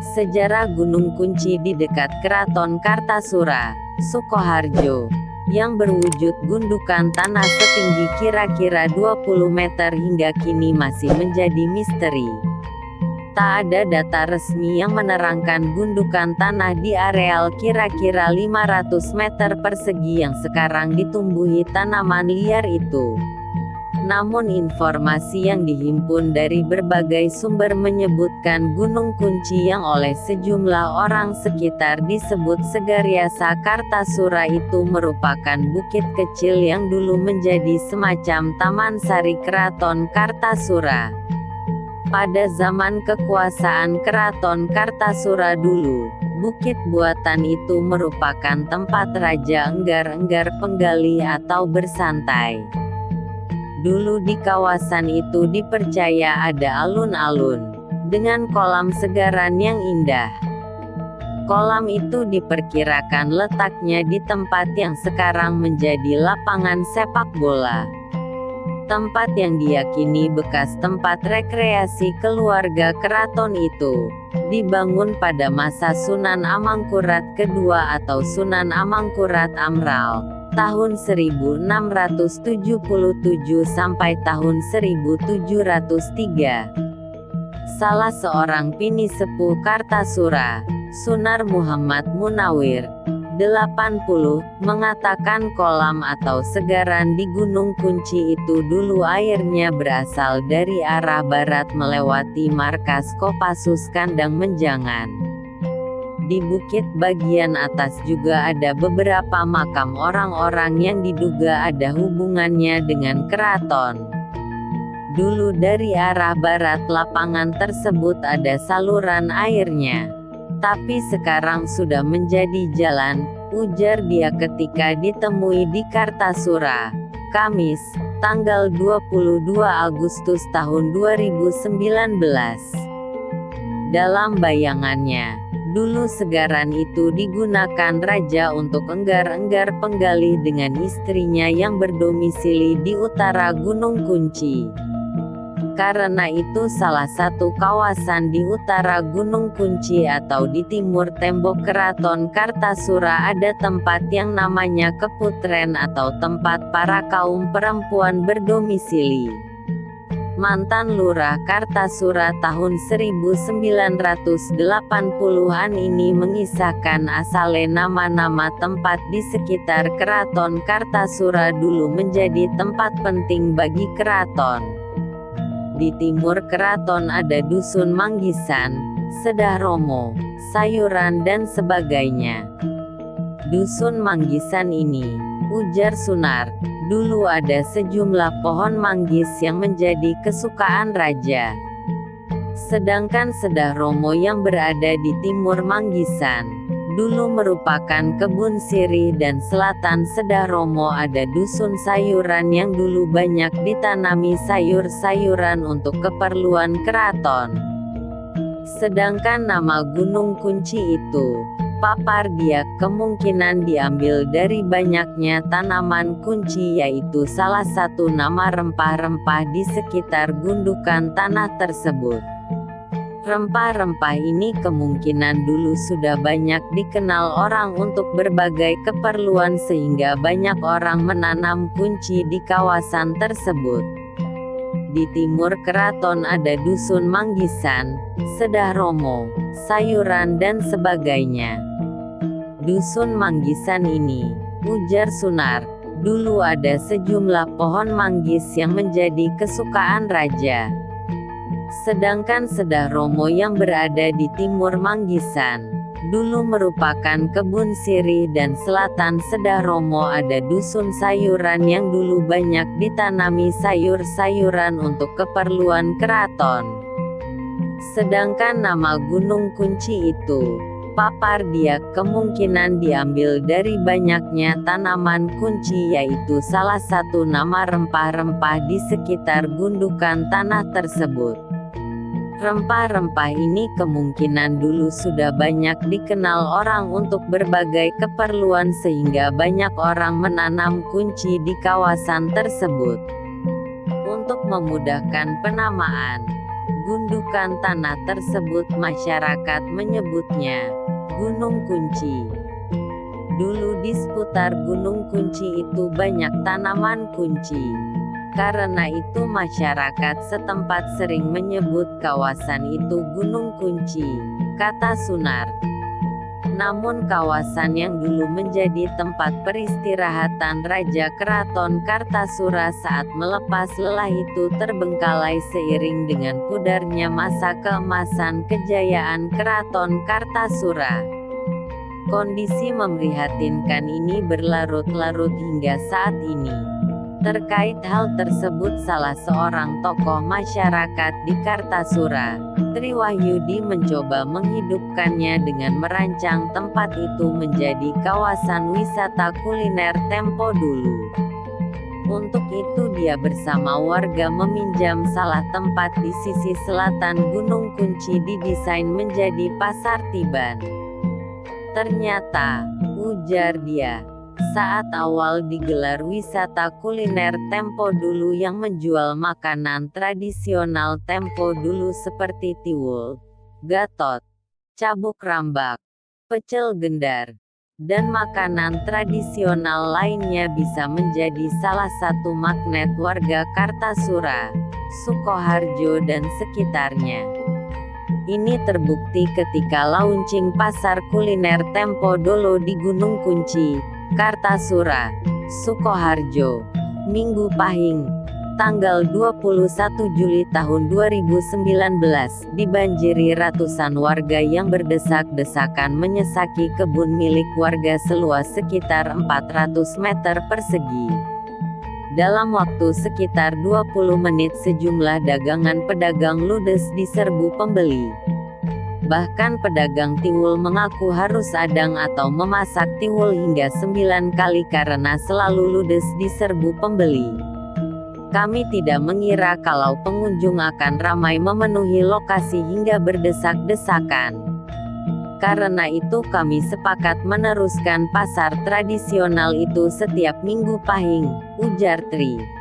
Sejarah Gunung Kunci di dekat Keraton Kartasura, Sukoharjo, yang berwujud gundukan tanah setinggi kira-kira 20 meter hingga kini masih menjadi misteri. Tak ada data resmi yang menerangkan gundukan tanah di areal kira-kira 500 meter persegi yang sekarang ditumbuhi tanaman liar itu. Namun informasi yang dihimpun dari berbagai sumber menyebutkan Gunung Kunci yang oleh sejumlah orang sekitar disebut Segariasa Kartasura itu merupakan bukit kecil yang dulu menjadi semacam taman sari Keraton Kartasura. Pada zaman kekuasaan Keraton Kartasura dulu, bukit buatan itu merupakan tempat raja enggar-enggar penggali atau bersantai. Dulu di kawasan itu dipercaya ada alun-alun, dengan kolam segaran yang indah. Kolam itu diperkirakan letaknya di tempat yang sekarang menjadi lapangan sepak bola. Tempat yang diyakini bekas tempat rekreasi keluarga keraton itu, dibangun pada masa Sunan Amangkurat II atau Sunan Amangkurat Amral, tahun 1677 sampai tahun 1703. Salah seorang pini sepuh Kartasura, Sunar Muhammad Munawir, 80, mengatakan kolam atau segaran di Gunung Kunci itu dulu airnya berasal dari arah barat melewati markas Kopassus Kandang Menjangan. Di bukit bagian atas juga ada beberapa makam orang-orang yang diduga ada hubungannya dengan keraton. Dulu dari arah barat lapangan tersebut ada saluran airnya. Tapi sekarang sudah menjadi jalan, ujar dia ketika ditemui di Kartasura, Kamis, tanggal 22 Agustus tahun 2019. Dalam bayangannya, dulu segaran itu digunakan raja untuk enggar-enggar penggali dengan istrinya yang berdomisili di utara Gunung Kunci. Karena itu salah satu kawasan di utara Gunung Kunci atau di timur tembok Keraton Kartasura ada tempat yang namanya Keputren atau tempat para kaum perempuan berdomisili. Mantan Lurah Kartasura tahun 1980-an ini mengisahkan asalnya nama-nama tempat di sekitar Keraton Kartasura dulu menjadi tempat penting bagi keraton. Di timur keraton ada Dusun Manggisan, Sedah Romo, Sayuran dan sebagainya. Dusun Manggisan ini, ujar Sunar, dulu ada sejumlah pohon manggis yang menjadi kesukaan raja. Sedangkan Sedah Romo yang berada di timur Manggisan, dulu merupakan kebun sirih dan selatan Sedah Romo ada Dusun Sayuran yang dulu banyak ditanami sayur-sayuran untuk keperluan keraton. Sedangkan nama Gunung Kunci itu, papar dia, kemungkinan diambil dari banyaknya tanaman kunci yaitu salah satu nama rempah-rempah di sekitar gundukan tanah tersebut. Rempah-rempah ini kemungkinan dulu sudah banyak dikenal orang untuk berbagai keperluan sehingga banyak orang menanam kunci di kawasan tersebut. Di timur keraton ada Dusun Manggisan, Sedah Romo, Sayuran dan sebagainya. Dusun Manggisan ini, ujar Sunar, dulu ada sejumlah pohon manggis yang menjadi kesukaan raja. Sedangkan Sedah Romo yang berada di timur Manggisan, dulu merupakan kebun sirih dan selatan Sedah Romo ada Dusun Sayuran yang dulu banyak ditanami sayur-sayuran untuk keperluan keraton. Sedangkan nama Gunung Kunci itu, papar dia, kemungkinan diambil dari banyaknya tanaman kunci yaitu salah satu nama rempah-rempah di sekitar gundukan tanah tersebut. Rempah-rempah ini kemungkinan dulu sudah banyak dikenal orang untuk berbagai keperluan sehingga banyak orang menanam kunci di kawasan tersebut. Untuk memudahkan penamaan, Gundukan tanah tersebut masyarakat menyebutnya Gunung Kunci. Dulu di seputar Gunung Kunci itu banyak tanaman kunci. Karena itu masyarakat setempat sering menyebut kawasan itu Gunung Kunci, kata Sunar. Namun kawasan yang dulu menjadi tempat peristirahatan Raja Keraton Kartasura saat melepas lelah itu terbengkalai seiring dengan pudarnya masa keemasan kejayaan Keraton Kartasura. Kondisi memprihatinkan ini berlarut-larut hingga saat ini. Terkait hal tersebut salah seorang tokoh masyarakat di Kartasura, Tri Wahyudi mencoba menghidupkannya dengan merancang tempat itu menjadi kawasan wisata kuliner tempo dulu. Untuk itu dia bersama warga meminjam salah tempat di sisi selatan Gunung Kunci didesain menjadi pasar tiban. Ternyata, ujar dia, saat awal digelar wisata kuliner tempo dulu yang menjual makanan tradisional tempo dulu seperti tiwul, gatot, cabuk rambak, pecel gendar, dan makanan tradisional lainnya bisa menjadi salah satu magnet warga Kartasura, Sukoharjo dan sekitarnya. Ini terbukti ketika launching pasar kuliner tempo dulu di Gunung Kunci, Kartasura, Sukoharjo, Minggu Pahing, tanggal 21 Juli tahun 2019, dibanjiri ratusan warga yang berdesak-desakan menyesaki kebun milik warga seluas sekitar 400 meter persegi. Dalam waktu sekitar 20 menit sejumlah dagangan pedagang ludes diserbu pembeli. Bahkan pedagang tiwul mengaku harus adang atau memasak tiwul hingga 9 kali karena selalu ludes diserbu pembeli. Kami tidak mengira kalau pengunjung akan ramai memenuhi lokasi hingga berdesak-desakan. Karena itu kami sepakat meneruskan pasar tradisional itu setiap Minggu Pahing, ujar Tri.